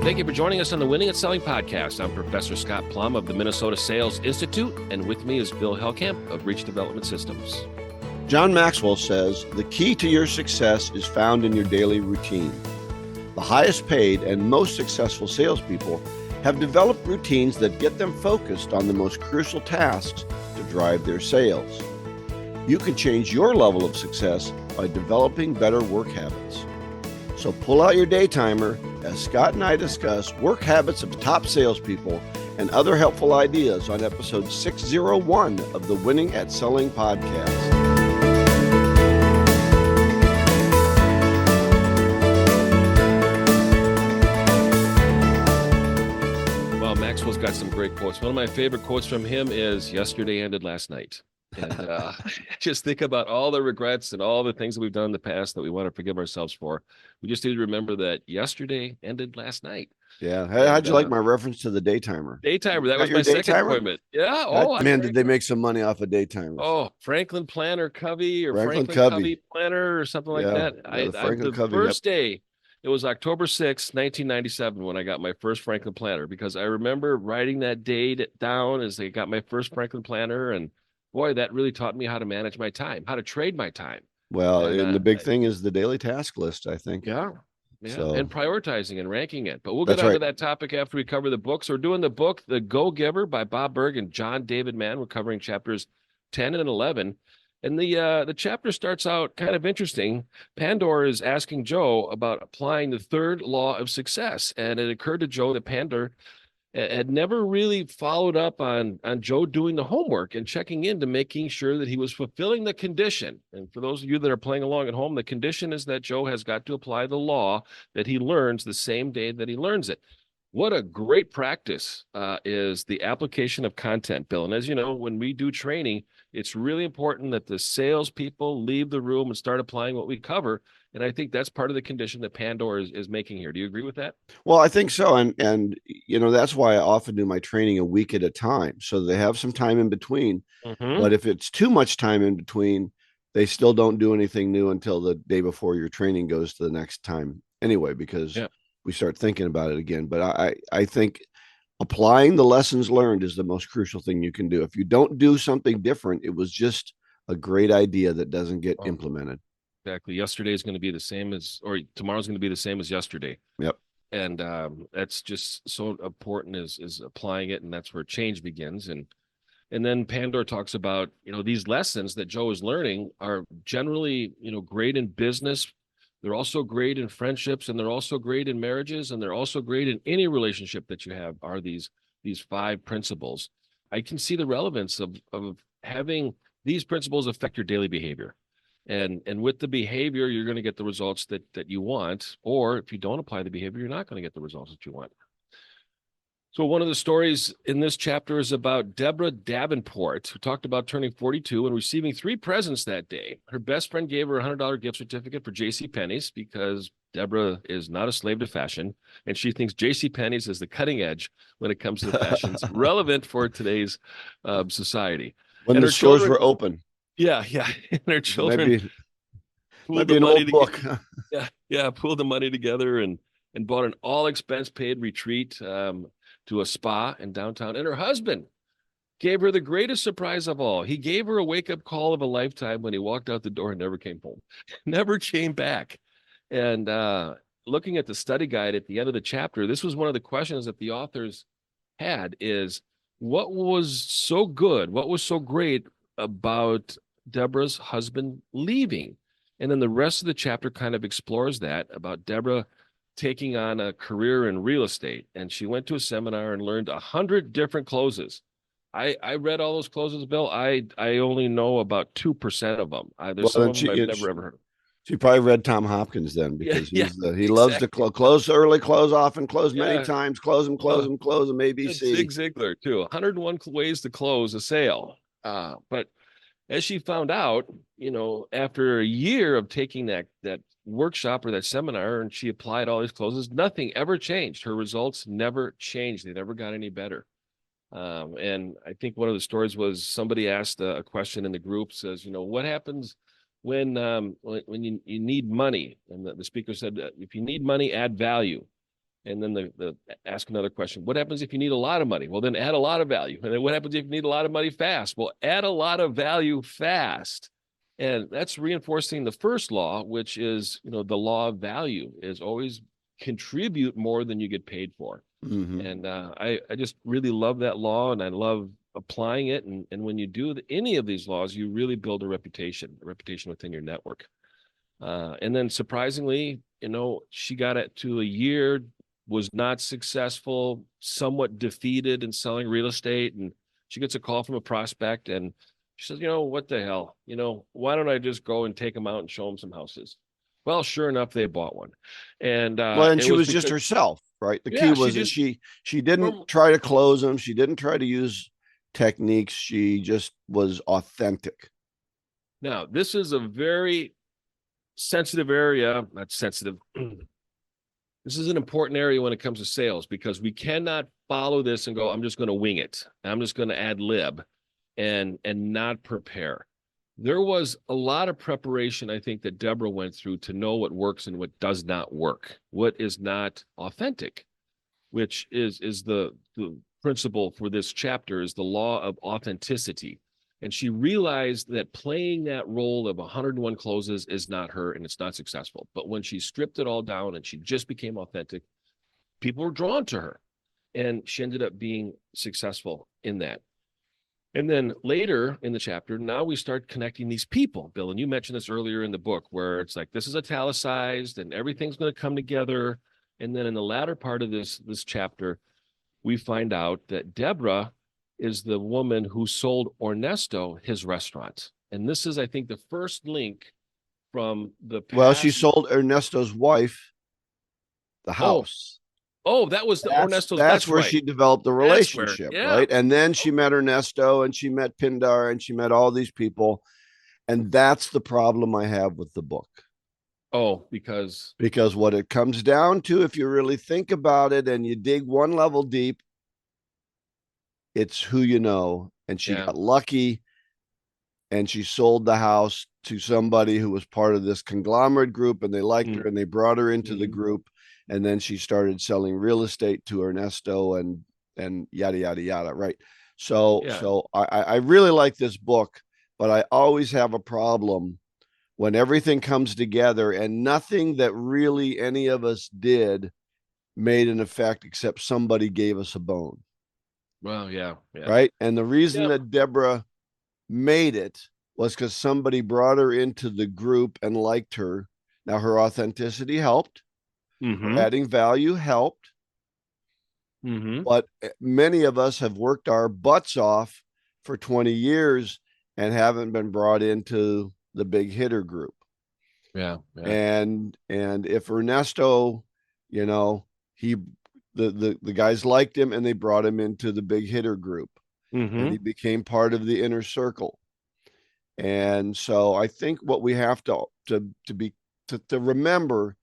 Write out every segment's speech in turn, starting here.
Thank you for joining us on the Winning at Selling podcast. I'm Professor Scott Plum of the Minnesota Sales Institute, and with me is Bill Hellkamp of Reach Development Systems. John Maxwell says, the key to your success is found in your daily routine. The highest paid and most successful salespeople have developed routines that get them focused on the most crucial tasks to drive their sales. You can change your level of success by developing better work habits. So pull out your day timer as Scott and I discuss work habits of top salespeople and other helpful ideas on episode 601 of the Winning at Selling podcast. Well, Maxwell's got some great quotes. One of my favorite quotes from him is, "Yesterday ended last night." And just think about all the regrets and all the things that we've done in the past that we want to forgive ourselves for. We just need to remember that yesterday ended last night. Yeah. How'd you like my reference to the day timer? Day timer. That was my second appointment. Yeah. Oh, man, did they make some money off of day timers? Oh, Franklin Planner Covey or Franklin Covey Planner or something like that. The first day, it was October 6th, 1997 when I got my first Franklin Planner, because I remember writing that date down as I got my first Franklin Planner, and boy, that really taught me how to manage my time, how to trade my time. Well, and the big thing is the daily task list, I think. Yeah. So, and prioritizing and ranking it. But we'll get onto that topic after we cover the books. We're doing the book, The Go-Giver by Bob Burg and John David Mann. We're covering chapters 10 and 11. And the chapter starts out kind of interesting. Pandor is asking Joe about applying the third law of success. And it occurred to Joe that Pandor had never really followed up on Joe doing the homework and checking in to making sure that he was fulfilling the condition. And for those of you that are playing along at home, the condition is that Joe has got to apply the law that he learns the same day that he learns it. What a great practice is the application of content, Bill. And as you know, when we do training, it's really important that the salespeople leave the room and start applying what we cover. And I think that's part of the condition that Pandor is making here. Do you agree with that? Well, I think so. And you know, that's why I often do my training a week at a time, so they have some time in between. Mm-hmm. But if it's too much time in between, they still don't do anything new until the day before your training goes to the next time anyway, because we start thinking about it again. But I think applying the lessons learned is the most crucial thing you can do. If you don't do something different, it was just a great idea that doesn't get implemented. Exactly. Yesterday is going to be the same as, or tomorrow's going to be the same as yesterday. Yep. And that's just so important is applying it. And that's where change begins. And then Pandor talks about, these lessons that Joe is learning are generally, great in business. They're also great in friendships, and they're also great in marriages, and they're also great in any relationship that you have, are these 5 principles. I can see the relevance of having these principles affect your daily behavior. And with the behavior, you're going to get the results that you want. Or if you don't apply the behavior, you're not going to get the results that you want. So one of the stories in this chapter is about Deborah Davenport, who talked about turning 42 and receiving 3 presents that day. Her best friend gave her a $100 gift certificate for JCPenney's because Deborah is not a slave to fashion, and she thinks JCPenney's is the cutting edge when it comes to the fashions relevant for today's society. When the stores were open. Yeah. And her children maybe an old book. Pooled the money together and bought an all-expense paid retreat to a spa in downtown. And her husband gave her the greatest surprise of all. He gave her a wake-up call of a lifetime when he walked out the door and never came home. Never came back. And looking at the study guide at the end of the chapter, this was one of the questions that the authors had is, what was so good? What was so great about Deborah's husband leaving? And then the rest of the chapter kind of explores that, about Deborah taking on a career in real estate. And she went to a seminar and learned 100 different closes. I read all those closes, Bill. I only know about 2% of them. There's some of them I've never ever heard of. She probably read Tom Hopkins then, because he loves to close early, close often, close many times, close them, ABC. Zig Ziglar too. 101 ways to close a sale. But as she found out, after a year of taking that workshop or that seminar, and she applied all these closes, nothing ever changed. Her results never changed. They never got any better. And I think one of the stories was somebody asked a question in the group, says, what happens when you need money? And the speaker said, if you need money, add value. And then the ask another question. What happens if you need a lot of money? Well, then add a lot of value. And then what happens if you need a lot of money fast? Well, add a lot of value fast. And that's reinforcing the first law, which is, the law of value is always contribute more than you get paid for. Mm-hmm. And I just really love that law, and I love applying it. And when you do any of these laws, you really build a reputation within your network. And then surprisingly, she got it to a year, was not successful, somewhat defeated in selling real estate. And she gets a call from a prospect, and she says, what the hell? Why don't I just go and take them out and show them some houses? Well, sure enough, they bought one. And and she was just herself, right? The key was that she didn't try to close them. She didn't try to use techniques. She just was authentic. Now, this is a very sensitive area. Not sensitive. This is an important area when it comes to sales, because we cannot follow this and go, I'm just going to wing it. I'm just going to ad lib and not prepare. There was a lot of preparation, I think, that Deborah went through to know what works and what does not work, what is not authentic, which is the principle for this chapter, is the law of authenticity. And she realized that playing that role of 101 closes is not her, and it's not successful. But when she stripped it all down and she just became authentic, people were drawn to her, and she ended up being successful in that. And then later in the chapter, now we start connecting these people, Bill, and you mentioned this earlier in the book, where it's like, this is italicized and everything's going to come together. And then in the latter part of this chapter, we find out that Deborah is the woman who sold Ernesto his restaurant. And this is, I think, the first link from the past. Well, she sold Ernesto's wife the house. Oh, that was Ernesto's. That's where she developed the relationship, yeah. right? And then she met Ernesto, and she met Pindar, and she met all these people. And that's the problem I have with the book. Oh, because what it comes down to, if you really think about it and you dig one level deep, it's who you know. And she got lucky, and she sold the house to somebody who was part of this conglomerate group, and they liked her, and they brought her into the group. And then she started selling real estate to Ernesto and yada, yada, yada. Right. So I really like this book, but I always have a problem when everything comes together and nothing that really any of us did made an effect except somebody gave us a bone. Well, yeah. Right. And the reason that Deborah made it was because somebody brought her into the group and liked her. Now, her authenticity helped. Adding value helped. But many of us have worked our butts off for 20 years and haven't been brought into the big hitter group. Yeah. And if Ernesto, the guys liked him and they brought him into the big hitter group, and he became part of the inner circle. And so I think what we have to remember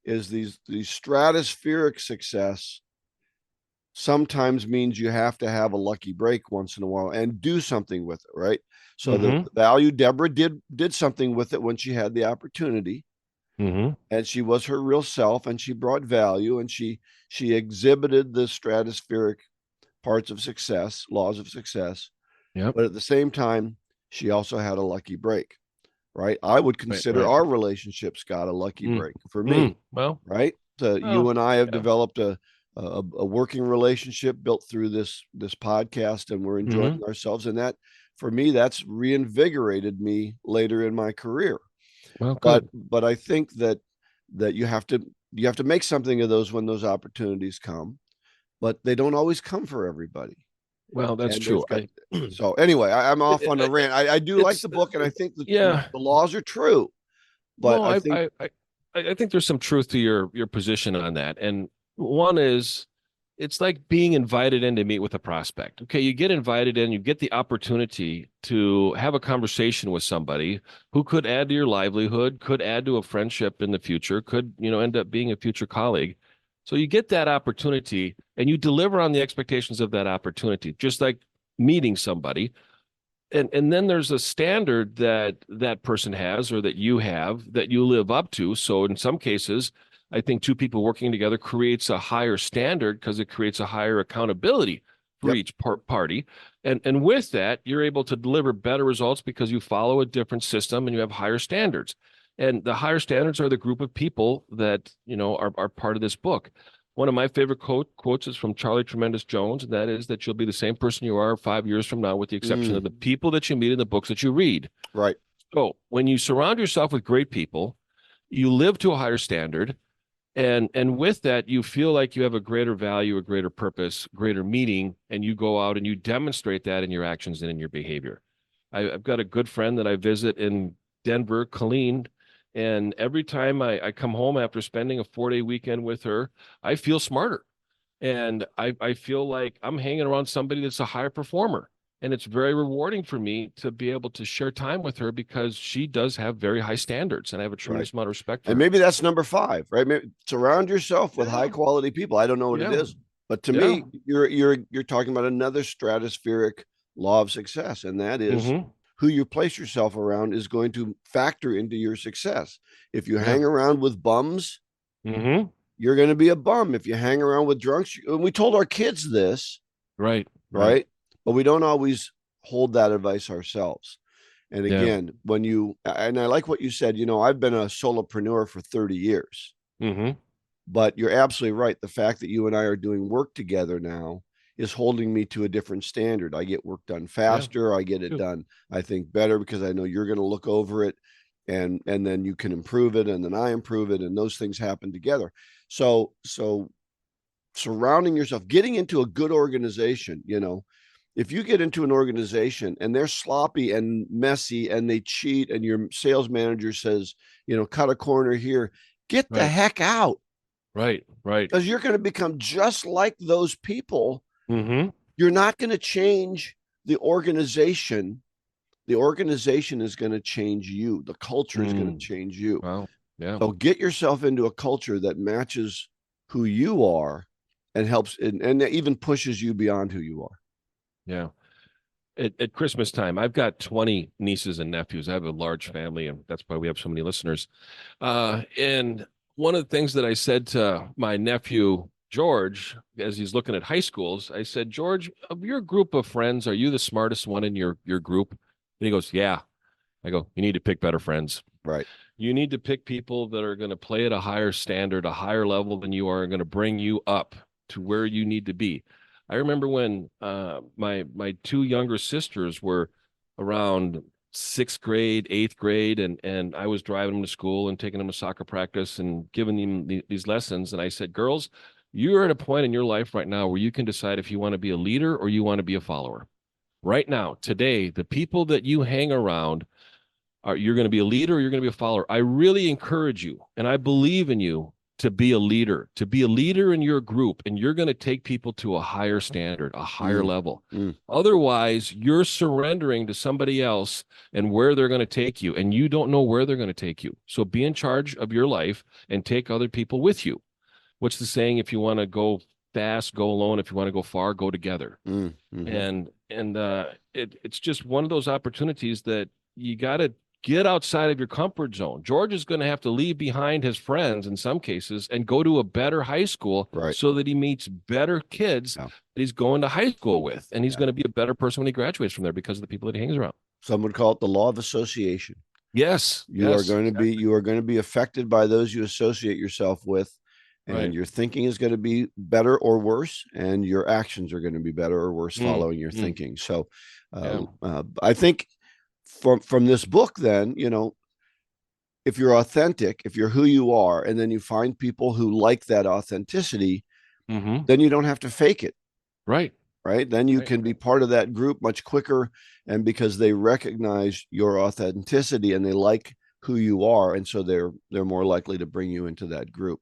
is these stratospheric success sometimes means you have to have a lucky break once in a while and do something with it, right? So the value, Deborah did something with it when she had the opportunity, and she was her real self, and she brought value, and she exhibited the stratospheric parts of success, laws of success. But at the same time, she also had a lucky break. Right. I would consider our relationship, Scott, a lucky break for me. Well, right. So you and I have developed a working relationship built through this podcast, and we're enjoying ourselves. And that, for me, that's reinvigorated me later in my career. Well, but I think that you have to make something of those when those opportunities come, but they don't always come for everybody. Well, that's true. So anyway, I'm off on a rant. I do like the book, and I think that the laws are true. But I think there's some truth to your position on that. And one is, it's like being invited in to meet with a prospect. Okay, you get invited in, you get the opportunity to have a conversation with somebody who could add to your livelihood, could add to a friendship in the future, could end up being a future colleague. So you get that opportunity, and you deliver on the expectations of that opportunity, just like meeting somebody. And then there's a standard that person has, or that you have, that you live up to. So in some cases, I think two people working together creates a higher standard because it creates a higher accountability for Yep. each party. And with that, you're able to deliver better results because you follow a different system and you have higher standards. And the higher standards are the group of people that, are part of this book. One of my favorite quotes is from Charlie Tremendous Jones, and that is that you'll be the same person you are 5 years from now, with the exception of the people that you meet in the books that you read. Right. So when you surround yourself with great people, you live to a higher standard. And with that, you feel like you have a greater value, a greater purpose, greater meaning, and you go out and you demonstrate that in your actions and in your behavior. I've got a good friend that I visit in Denver, Colleen, and every time I come home after spending a 4-day weekend with her, I feel smarter. And I feel like I'm hanging around somebody that's a higher performer. And it's very rewarding for me to be able to share time with her because she does have very high standards, and I have a tremendous amount of respect for And her. maybe that's number 5, right? Maybe surround yourself with high quality people. I don't know what it is, but to me, you're talking about another stratospheric law of success, and that is who you place yourself around is going to factor into your success. If you hang around with bums, you're going to be a bum. If you hang around with drunks, we told our kids this, right? But we don't always hold that advice ourselves. And again, and I like what you said, I've been a solopreneur for 30 years, but you're absolutely right. The fact that you and I are doing work together now is holding me to a different standard. I get work done faster. I get it done, I think, better because I know you're going to look over it and then you can improve it. And then I improve it. And those things happen together. So surrounding yourself, getting into a good organization, if you get into an organization and they're sloppy and messy and they cheat and your sales manager says, cut a corner here, get the heck out. Right. Because you're going to become just like those people. You're not going to change the organization. The organization is going to change you. The culture is going to change you. Wow. Yeah. So get yourself into a culture that matches who you are and helps and even pushes you beyond who you are. Yeah. At Christmas time, I've got 20 nieces and nephews. I have a large family, and that's why we have so many listeners. And one of the things that I said to my nephew, George, as he's looking at high schools, I said, George, of your group of friends, are you the smartest one in your group? And he goes, yeah. I go, you need to pick better friends. Right. You need to pick people that are going to play at a higher standard, a higher level than you are, and going to bring you up to where you need to be. I remember when my 2 younger sisters were around 6th grade, 8th grade, and I was driving them to school and taking them to soccer practice and giving them these lessons. And I said, girls, you're at a point in your life right now where you can decide if you want to be a leader or you want to be a follower. Right now, today, the people that you hang around you're going to be a leader or you're going to be a follower. I really encourage you, and I believe in you, to be a leader in your group, and you're going to take people to a higher standard, a higher level. Otherwise, you're surrendering to somebody else and where they're going to take you, and you don't know where they're going to take you. So be in charge of your life and take other people with you. What's the saying? If you want to go fast, go alone. If you want to go far, go together. And it's just one of those opportunities that you got to get outside of your comfort zone. George is going to have to leave behind his friends in some cases and go to a better high school so that he meets better kids that he's going to high school with. And he's going to be a better person when he graduates from there because of the people that he hangs around. Some would call it the law of association. Yes. You are going to be affected by those you associate yourself with. And your thinking is going to be better or worse, and your actions are going to be better or worse following your thinking. So I think from this book, then, if you're authentic, if you're who you are, and then you find people who like that authenticity, then you don't have to fake it. Right. Then you can be part of that group much quicker. And because they recognize your authenticity and they like who you are. And so they're more likely to bring you into that group.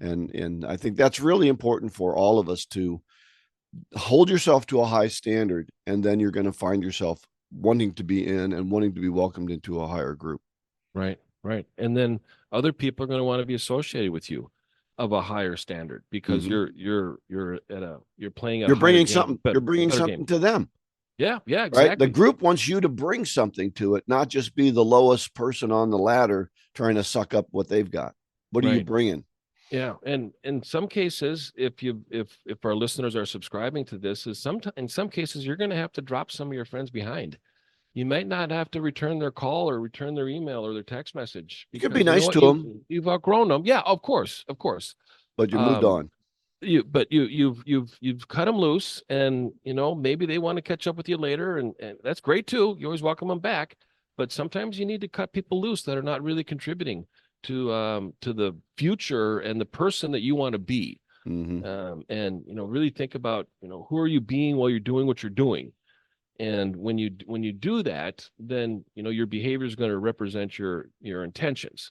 And I think that's really important for all of us to hold yourself to a high standard. And then you're going to find yourself wanting to be in and wanting to be welcomed into a higher group. Right. And then other people are going to want to be associated with you of a higher standard because you're playing you're bringing something to them. Yeah, exactly. Right. The group wants you to bring something to it, not just be the lowest person on the ladder trying to suck up what they've got. What are you bringing? Yeah, and in some cases, if our listeners are subscribing to this, is sometimes in some cases you're going to have to drop some of your friends behind. You might not have to return their call or return their email or their text message You can be because you know nice what to them, you've outgrown them. Yeah, of course, of course. but you moved Um, on. you've cut them loose, and maybe they want to catch up with you later, and that's great too. You always welcome them back, but sometimes you need to cut people loose that are not really contributing to the future and the person that you want to be. Hmm. And really think about who are you being while you're doing what you're doing. And when you do that, then your behavior is going to represent your intentions.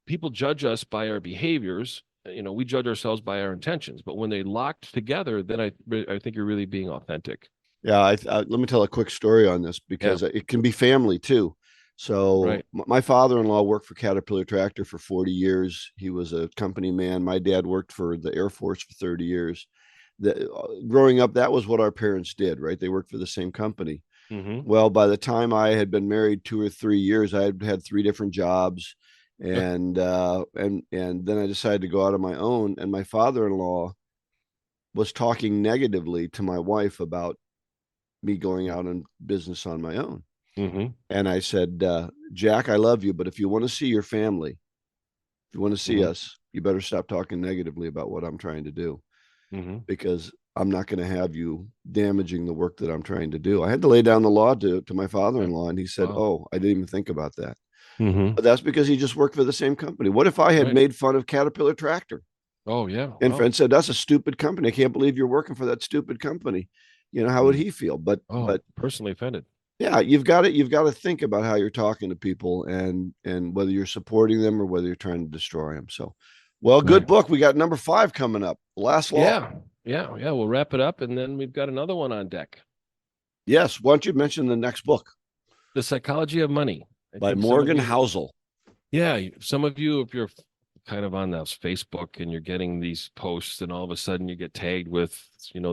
People judge us by our behaviors. We judge ourselves by our intentions. But when they locked together, then I think you're really being authentic. Yeah, let me tell a quick story on this Yeah. because it can be family too. So Right. my father-in-law worked for Caterpillar Tractor for 40 years. He was a company man. My dad worked for the Air Force for 30 years. Growing up, that was what our parents did, right? They worked for the same company. Mm-hmm. Well, by the time I had been married 2 or 3 years, I had had three different jobs, and then I decided to go out on my own. And my father-in-law was talking negatively to my wife about me going out in business on my own. Mm-hmm. And I said, Jack, I love you, but if you want to see your family, if you want to see Mm-hmm. us, you better stop talking negatively about what I'm trying to do, Mm-hmm. because I'm not going to have you damaging the work that I'm trying to do. I had to lay down the law to my Yeah. father-in-law, and he said, Wow. oh, I didn't even think about that. Mm-hmm. But that's because he just worked for the same company. What if I had Right. made fun of Caterpillar Tractor Oh yeah. and Wow. friend said, that's a stupid company. I can't believe you're working for that stupid company. How would Mm. he feel? But Oh, personally offended. yeah, you've got to think about how you're talking to people, and whether you're supporting them or whether you're trying to destroy them. So, well, good Right. book. We got number 5 coming up, Last Law. Yeah. Yeah. Yeah. We'll wrap it up, and then we've got another one on deck. Yes, why don't you mention the next book? The Psychology of Money. I By think some of Morgan you, Housel. yeah, some of you, if you're kind of on those Facebook and you're getting these posts, and all of a sudden you get tagged with,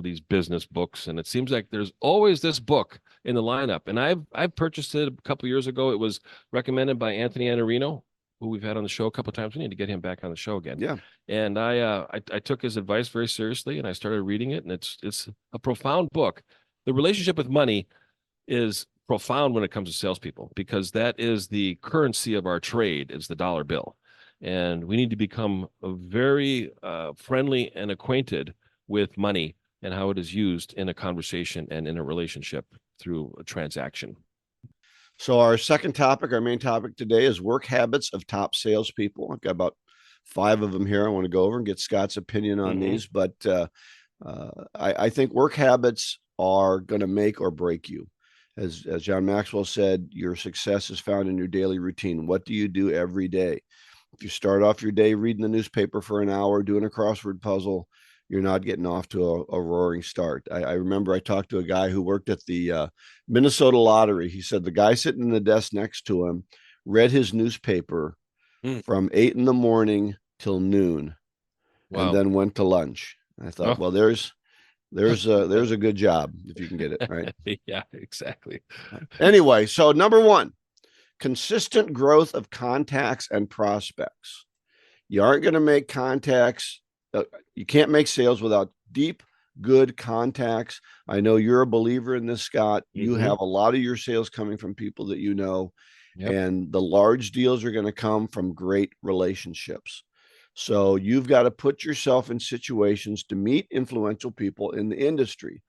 these business books, and it seems like there's always this book in the lineup. And I've purchased it a couple years ago. It was recommended by Anthony Anarino, who we've had on the show a couple of times. We need to get him back on the show again. Yeah. And I took his advice very seriously, and I started reading it, and it's a profound book. The relationship with money is profound when it comes to salespeople, because that is the currency of our trade, is the dollar bill. And we need to become very friendly and acquainted with money and how it is used in a conversation and in a relationship through a transaction. So our second topic, our main topic today, is work habits of top salespeople. I've got about 5 of them here. I want to go over and get Scott's opinion on Mm-hmm. these, but I think work habits are going to make or break you. As John Maxwell said, your success is found in your daily routine. What do you do every day? If you start off your day reading the newspaper for an hour, doing a crossword puzzle, you're not getting off to a roaring start. I remember I talked to a guy who worked at the Minnesota Lottery. He said the guy sitting in the desk next to him read his newspaper Mm. from 8 in the morning till noon, and Wow. then went to lunch. I thought, Oh. well, there's a good job if you can get it right. Yeah, exactly. Anyway, so number 1, consistent growth of contacts and prospects. You aren't going to make contacts. You can't make sales without deep, good contacts. I know you're a believer in this, Scott. You Mm-hmm. have a lot of your sales coming from people that you know, Yep. and the large deals are going to come from great relationships. So you've got to put yourself in situations to meet influential people in the industry.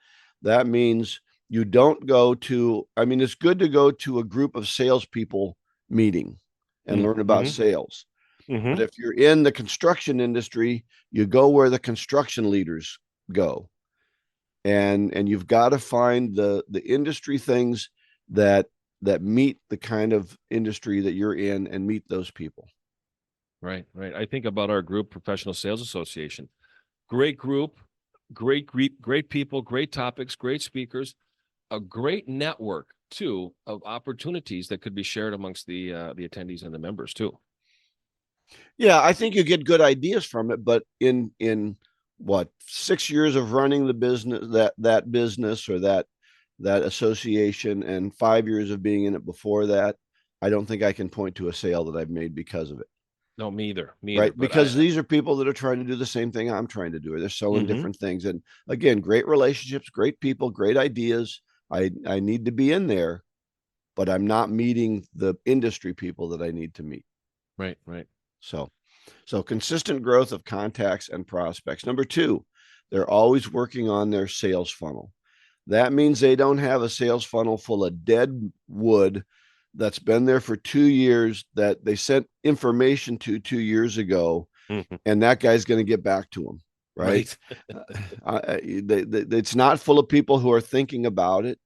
That means you don't go to, I mean, it's good to go to a group of salespeople meeting and learn about Mm-hmm. sales. But Mm-hmm. if you're in the construction industry, you go where the construction leaders go. And you've got to find the industry things that meet the kind of industry that you're in and meet those people. Right, right. I think about our group, Professional Sales Association. Great group, great people, great topics, great speakers, a great network too of opportunities that could be shared amongst the attendees and the members too. Yeah, I think you get good ideas from it, but in what, 6 years of running the business, that business or that association, and 5 years of being in it before that, I don't think I can point to a sale that I've made because of it. No, me either. Me either. right? But Because these are people that are trying to do the same thing I'm trying to do, or they're selling Mhm. different things. And again, great relationships, great people, great ideas. I need to be in there, but I'm not meeting the industry people that I need to meet. Right, right. So, so consistent growth of contacts and prospects. Number two, they're always working on their sales funnel. That means they don't have a sales funnel full of dead wood that's been there for 2 years that they sent information to 2 years ago, Mhm. and that guy's going to get back to them, right? Right. It's not full of people who are thinking about it.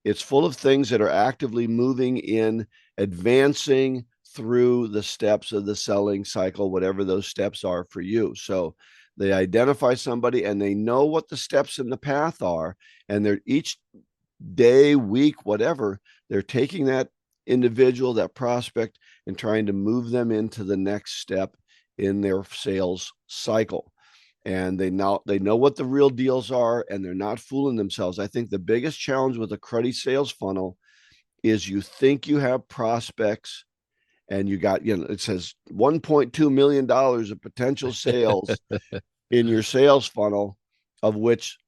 It's full of things that are actively moving in, advancing through the steps of the selling cycle, whatever those steps are for you. So they identify somebody and they know what the steps in the path are. And they're each day, week, whatever, they're taking that individual, that prospect, and trying to move them into the next step in their sales cycle. And they know what the real deals are, and they're not fooling themselves. I think the biggest challenge with a cruddy sales funnel is you think you have prospects and you got, it says $1.2 million of potential sales in your sales funnel, of which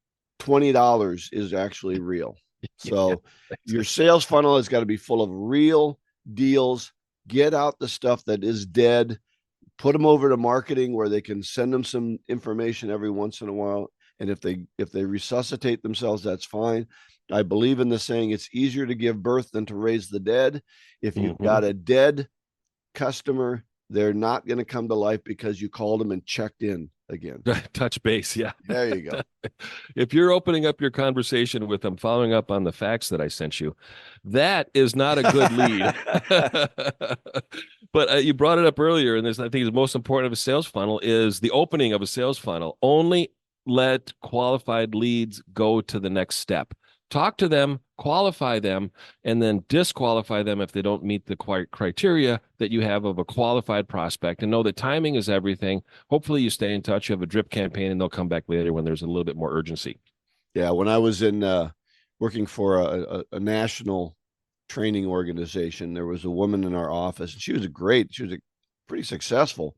$20 is actually real. Yeah. So your sales funnel has got to be full of real deals. Get out the stuff that is dead, put them over to marketing where they can send them some information every once in a while. And if they resuscitate themselves, that's fine. I believe in the saying, it's easier to give birth than to raise the dead. If you've Mhm. got a dead customer, they're not going to come to life because you called them and checked in again. Touch base, yeah. There you go. If you're opening up your conversation with them, following up on the facts that I sent you, that is not a good lead. But you brought it up earlier, and this I think is the most important of a sales funnel is the opening of a sales funnel. Only let qualified leads go to the next step. Talk to them, qualify them, and then disqualify them if they don't meet the criteria that you have of a qualified prospect. And know that timing is everything. Hopefully you stay in touch. You have a drip campaign and they'll come back later when there's a little bit more urgency. Yeah, when I was in working for a national training organization, there was a woman in our office, and she was pretty successful.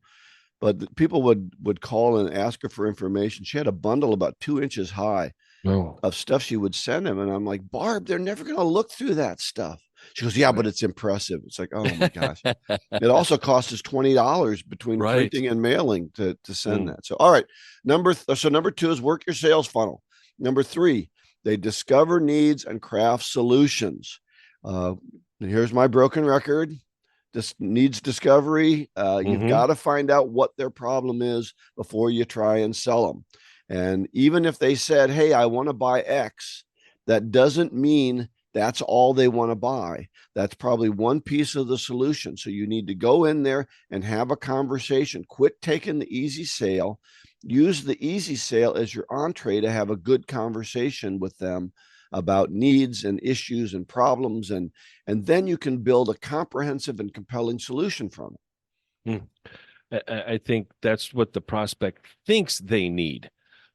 But people would call and ask her for information. She had a bundle about 2 inches high Oh, of stuff she would send him, and I'm like, Barb, they're never going to look through that stuff. She goes, yeah, but right. it's impressive. It's like, oh my gosh. It also costs us $20 between Right. printing and mailing to send Mm. that. So, all right, number two is work your sales funnel. Number three, they discover needs and craft solutions. And here's my broken record. This needs discovery. You've Hmm. got to find out what their problem is before you try and sell them. And even if they said, hey, I want to buy X, that doesn't mean that's all they want to buy. That's probably one piece of the solution. So you need to go in there and have a conversation. Quit taking the easy sale. Use the easy sale as your entree to have a good conversation with them about needs and issues and problems, and then you can build a comprehensive and compelling solution from Mm. I think that's what the prospect thinks they need.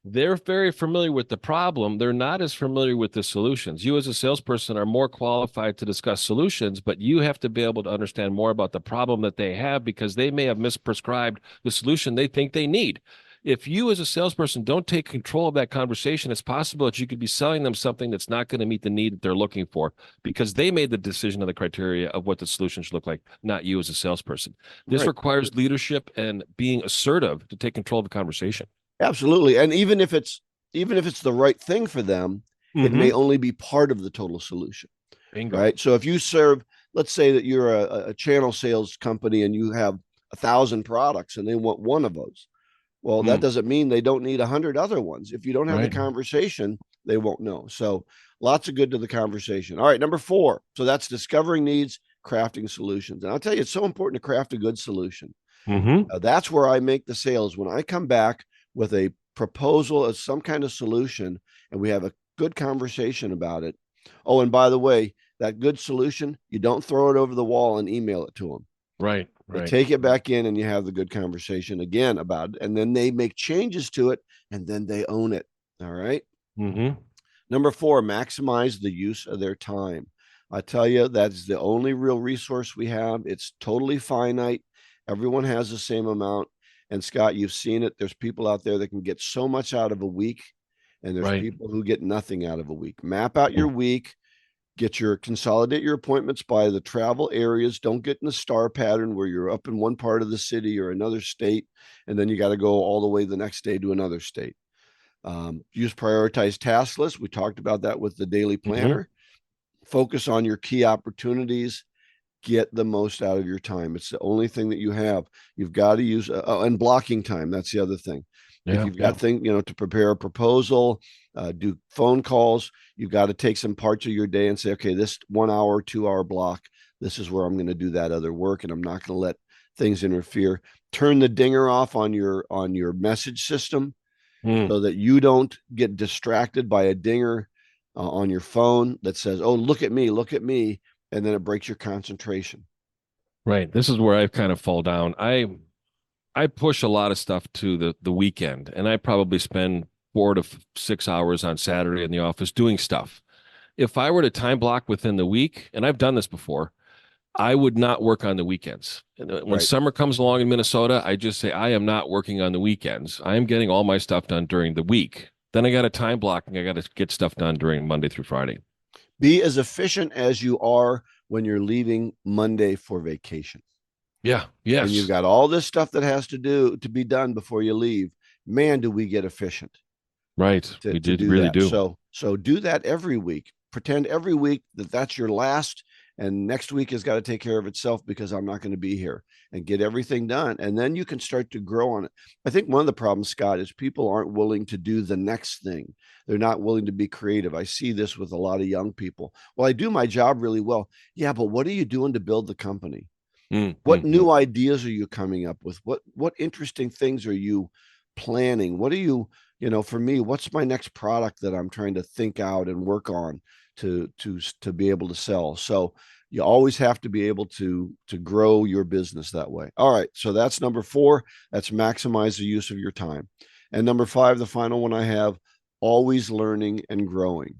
They're very familiar with the problem. They're not as familiar with the solutions. You, as a salesperson, are more qualified to discuss solutions, but you have to be able to understand more about the problem that they have because they may have misprescribed the solution they think they need. If you, as a salesperson, don't take control of that conversation, it's possible that you could be selling them something that's not going to meet the need that they're looking for because they made the decision of the criteria of what the solution should look like, not you as a salesperson. it. This Right. requires leadership and being assertive to take control of the conversation. Absolutely. And even if it's the right thing for them, it may Mm-hmm. only be part of the total solution. Bingo. Right. So if you serve, let's say that you're a channel sales company and you have 1,000 products and they want one of those. Well, that Mm, doesn't mean they don't need 100 other ones. If you don't have the right. conversation, they won't know. So lots of good to the conversation. All right, number four. So that's discovering needs, crafting solutions. And I'll tell you, it's so important to craft a good solution. Mm-hmm. That's where I make the sales. When I come back with a proposal of some kind of solution and we have a good conversation about it. Oh, and by the way, that good solution, you don't throw it over the wall and email it to them. Right. You Right. take it back in and you have the good conversation again about it. And then they make changes to it and then they own it. All right. Mm-hmm. Number four, maximize the use of their time. I tell you, that's the only real resource we have. It's totally finite. Everyone has the same amount. And Scott, you've seen it. There's people out there that can get so much out of a week, and there's Right. people who get nothing out of a week. Map out your week, consolidate your appointments by the travel areas. Don't get in the star pattern where you're up in one part of the city or another state, and then you got to go all the way the next day to another state. Use prioritized task lists. We talked about that with the daily planner. Focus on your key opportunities. Get the most out of your time. It's the only thing that you have. You've got to use and blocking time. That's the other thing. If you've got things, to prepare a proposal, do phone calls, you've got to take some parts of your day and say, okay, this 1 hour, 2 hour block, this is where I'm going to do that other work, and I'm not going to let things interfere. Turn the dinger off on your message system so that you don't get distracted by a dinger on your phone that says, oh, look at me, and then it breaks your concentration. Right. This is where I've kind of fall down. I push a lot of stuff to the weekend, and I probably spend 4 to 6 hours on Saturday in the office doing stuff. If I were to time block within the week, and I've done this before, I would not work on the weekends. And when summer comes along in Minnesota, I just say, I am not working on the weekends. I am getting all my stuff done during the week. Then I got a time blocking. I got to get stuff done during Monday through Friday. Be as efficient as you are when you're leaving Monday for vacation. Yeah. Yes. And you've got all this stuff that has to be done before you leave. Man, do we get efficient. Right. We really do. So do that every week. Pretend every week that that's your last, and next week has got to take care of itself because I'm not going to be here, and get everything done. And then you can start to grow on it. I think one of the problems, Scott, is people aren't willing to do the next thing. They're not willing to be creative. I see this with a lot of young people. Well, I do my job really well. Yeah, but what are you doing to build the company? What new ideas are you coming up with? What interesting things are you planning? What are you, for me, what's my next product that I'm trying to think out and work on to be able to sell? So you always have to be able to grow your business that way. All right. So that's number 4. That's maximize the use of your time. And number 5, the final one I have, always learning and growing.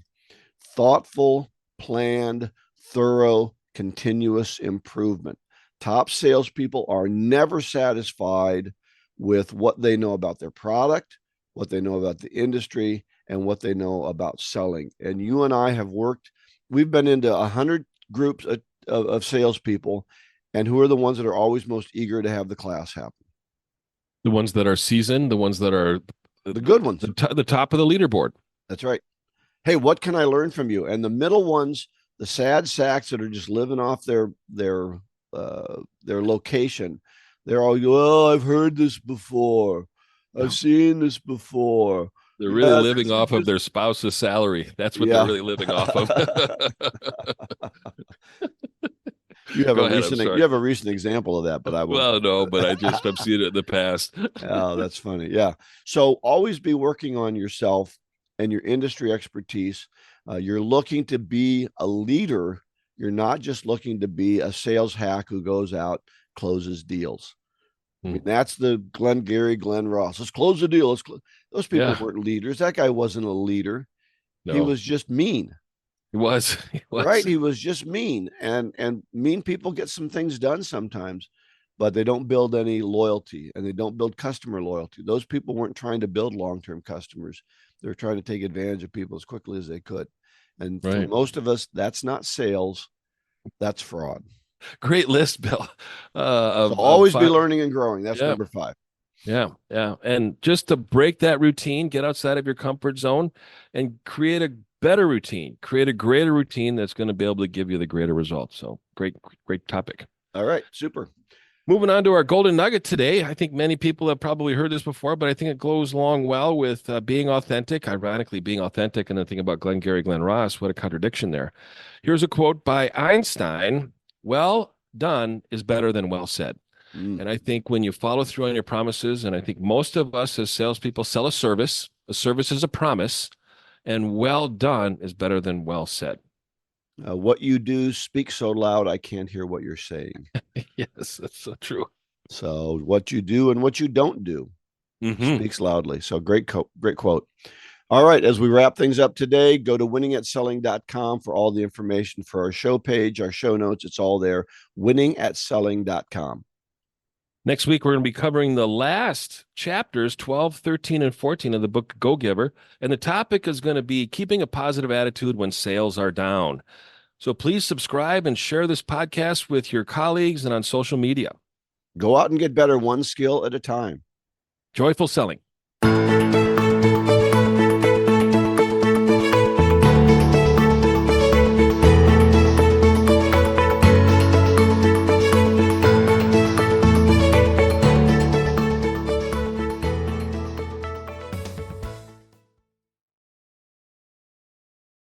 Thoughtful, planned, thorough, continuous improvement. Top salespeople are never satisfied with what they know about their product, what they know about the industry, and what they know about selling. And you and I have we've been into 100 groups of salespeople, and who are the ones that are always most eager to have the class happen? The ones that are seasoned, the ones that are the good ones, the top of the leaderboard. That's right. Hey, what can I learn from you? And the middle ones, the sad sacks that are just living off their location, they're all, oh, I've heard this before. I've seen this before. They're really living off of their spouse's salary. That's what they're really living off of. You have a recent example of that, but I won't. Well, no, but I've seen it in the past. Oh, that's funny. Yeah. So always be working on yourself and your industry expertise. You're looking to be a leader. You're not just looking to be a sales hack who goes out, closes deals. I mean, that's the Glenn Ross. Let's close the deal. Those people weren't leaders. That guy wasn't a leader. No. He was just mean. He was. Right. He was just mean. And mean people get some things done sometimes, but they don't build any loyalty, and they don't build customer loyalty. Those people weren't trying to build long-term customers. They're trying to take advantage of people as quickly as they could. And for most of us, that's not sales. That's fraud. Great list, Bill. So always be learning and growing. That's number 5. Yeah. And just to break that routine, get outside of your comfort zone and create a better routine, create a greater routine that's going to be able to give you the greater results. So great topic. All right. Super. Moving on to our golden nugget today. I think many people have probably heard this before, but I think it goes along well with being authentic. Ironically, being authentic and the thing about Glenn Ross, what a contradiction there. Here's a quote by Einstein. Well done is better than well said. And I think when you follow through on your promises, and I think most of us as salespeople sell a service is a promise, and well done is better than well said. What you do speaks so loud, I can't hear what you're saying. Yes, that's so true. So what you do and what you don't do speaks loudly. So great quote. All right. As we wrap things up today, go to winningatselling.com for all the information for our show page, our show notes. It's all there. winningatselling.com. Next week, we're going to be covering the last chapters, 12, 13, and 14 of the book Go Giver. And the topic is going to be keeping a positive attitude when sales are down. So please subscribe and share this podcast with your colleagues and on social media. Go out and get better one skill at a time. Joyful selling.